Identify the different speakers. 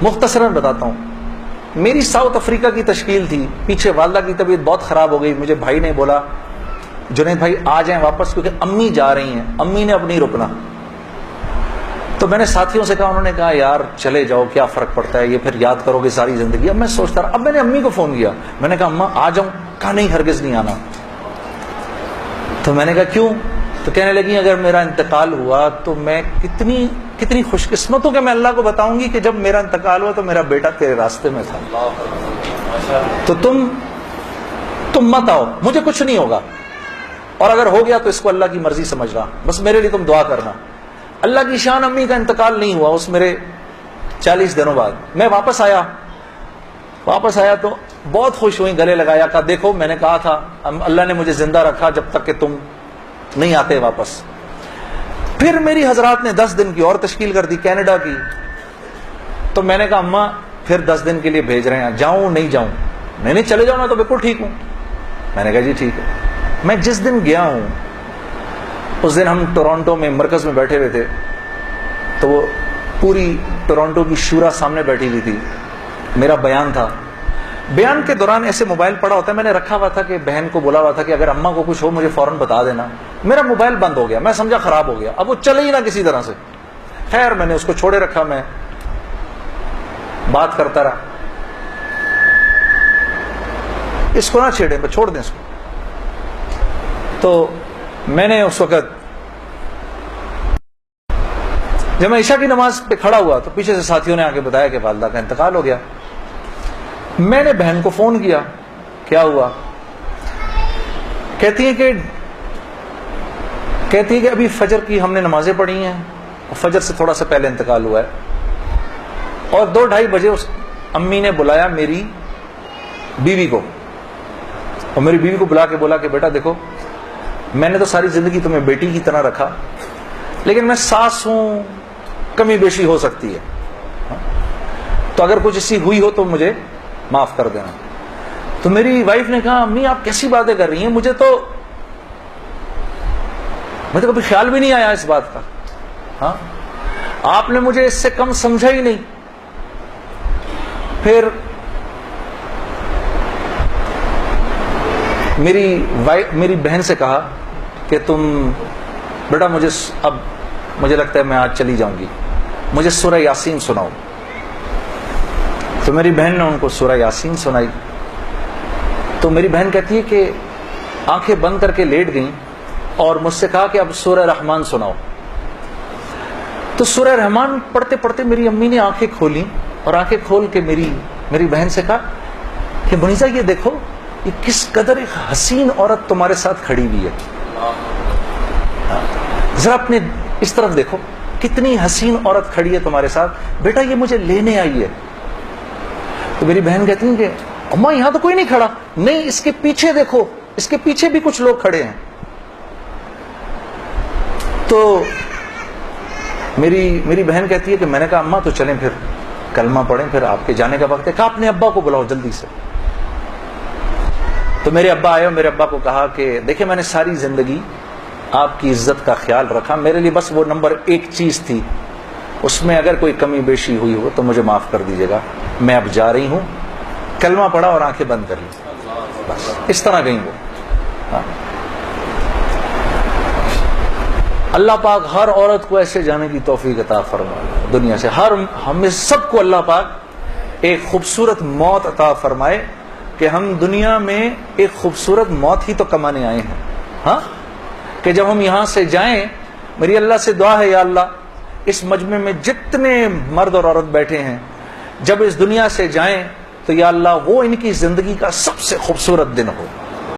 Speaker 1: مختصراً بتاتا ہوں. میری ساؤتھ افریقہ کی تشکیل تھی, پیچھے والدہ کی طبیعت بہت خراب ہو گئی. مجھے بھائی نے بولا جنید بھائی آ جائیں واپس, کیونکہ امی جا رہی ہیں, امی نے اب نہیں رکنا. تو میں نے ساتھیوں سے کہا, انہوں نے کہا یار چلے جاؤ, کیا فرق پڑتا ہے, یہ پھر یاد کرو گے ساری زندگی. اب میں سوچتا رہا, اب میں نے امی کو فون کیا, میں نے کہا اماں آ جاؤں, کہا نہیں ہرگز نہیں آنا. تو میں نے کہا کیوں؟ تو کہنے لگی اگر میرا انتقال ہوا تو میں کتنی خوش قسمت ہوں کہ میں اللہ کو بتاؤں گی کہ جب میرا انتقال ہوا تو میرا بیٹا تیرے راستے میں تھا. تو تم مت آؤ, مجھے کچھ نہیں ہوگا, اور اگر ہو گیا تو اس کو اللہ کی مرضی سمجھنا, بس میرے لیے تم دعا کرنا. اللہ کی شان, امی کا انتقال نہیں ہوا. اس میرے 40 دنوں بعد میں واپس آیا تو بہت خوش ہوئی, گلے لگایا, کہا دیکھو میں نے کہا تھا اللہ نے مجھے زندہ رکھا جب تک کہ تم نہیں آتے واپس. پھر میری حضرات نے 10 دن کی اور تشکیل کر دی کینیڈا کی. تو میں نے کہا اماں پھر 10 دن کے لیے بھیج رہے ہیں, جاؤں نہیں جاؤں؟ نہیں چلے جاؤ, میں تو بالکل ٹھیک ہوں. میں نے کہا جی ٹھیک ہے. میں جس دن گیا ہوں اس دن ہم ٹورانٹو میں مرکز میں بیٹھے ہوئے تھے, تو وہ پوری ٹورانٹو کی شورا سامنے بیٹھی ہوئی تھی. میرا بیان تھا. بیان کے دوران ایسے موبائل پڑا ہوتا ہے, میں نے رکھا ہوا تھا کہ بہن کو بولا ہوا تھا کہ اگر اماں کو کچھ ہو مجھے فوراً بتا دینا. میرا موبائل بند ہو گیا, میں سمجھا خراب ہو گیا, اب وہ چلے ہی نہ کسی طرح سے. خیر میں نے اس کو چھوڑے رکھا, میں بات کرتا رہا. اس کو نہ چھیڑیں, چھوڑ دیں اس کو. تو میں نے اس وقت جب میں عشاء کی نماز پہ کھڑا ہوا تو پیچھے سے ساتھیوں نے آ کے بتایا کہ والدہ کا انتقال ہو گیا. میں نے بہن کو فون کیا, کیا ہوا؟ کہتی ہے کہ ابھی فجر کی ہم نے نمازیں پڑھی ہیں, فجر سے تھوڑا سا پہلے انتقال ہوا ہے, اور 2-2:30 بجے اس امی نے بلایا میری بیوی کو, اور میری بیوی کو بلا کے بولا کہ بیٹا دیکھو میں نے تو ساری زندگی تمہیں بیٹی کی طرح رکھا, لیکن میں ساس ہوں, کمی بیشی ہو سکتی ہے, تو اگر کچھ ایسی ہوئی ہو تو مجھے معاف کر دینا. تو میری وائف نے کہا امی آپ کیسی باتیں کر رہی ہیں, مجھے تو کبھی خیال بھی نہیں آیا اس بات کا. ہاں آپ نے مجھے اس سے کم سمجھا ہی نہیں. پھر میری بہن سے کہا کہ تم بیٹا مجھے لگتا ہے میں آج چلی جاؤں گی, مجھے سورہ یاسین سناؤ. تو میری بہن نے ان کو سورہ یاسین سنائی. تو میری بہن کہتی ہے کہ آنکھیں بند کر کے لیٹ گئیں اور مجھ سے کہا کہ اب سورہ رحمان سناؤ. تو سورہ رحمان پڑھتے پڑھتے میری امی نے آنکھیں کھولی, اور آنکھیں کھول کے میری بہن سے کہا کہ منیزہ یہ دیکھو یہ کس قدر ایک حسین عورت تمہارے ساتھ کھڑی ہوئی ہے, ذرا اپنے اس طرف دیکھو کتنی حسین عورت کھڑی ہے تمہارے ساتھ, بیٹا یہ مجھے لینے آئی ہے. تو میری بہن کہتی ہیں کہ اماں یہاں تو کوئی نہیں کھڑا. نہیں, اس کے پیچھے دیکھو, اس کے پیچھے بھی کچھ لوگ کھڑے ہیں. تو میری بہن کہتی ہے کہ میں نے کہا اماں تو چلیں پھر کلمہ پڑھیں, پھر آپ کے جانے کا وقت ہے. کہا اپنے ابا کو بلاؤ جلدی سے. تو میرے ابا آئے اور میرے ابا کو کہا کہ دیکھیں میں نے ساری زندگی آپ کی عزت کا خیال رکھا, میرے لیے بس وہ نمبر 1 چیز تھی, اس میں اگر کوئی کمی بیشی ہوئی ہو تو مجھے معاف کر دیجیے گا. میں اب جا رہی ہوں. کلمہ پڑھا اور آنکھیں بند کر لی, بس اس طرح گئیں وہ. اللہ پاک ہر عورت کو ایسے جانے کی توفیق عطا فرمائے دنیا سے. ہمیں سب کو اللہ پاک ایک خوبصورت موت عطا فرمائے کہ ہم دنیا میں ایک خوبصورت موت ہی تو کمانے آئے ہیں. ہاں کہ جب ہم یہاں سے جائیں, میری اللہ سے دعا ہے یا اللہ اس مجمع میں جتنے مرد اور عورت بیٹھے ہیں جب اس دنیا سے جائیں تو یا اللہ وہ ان کی زندگی کا سب سے خوبصورت دن ہو.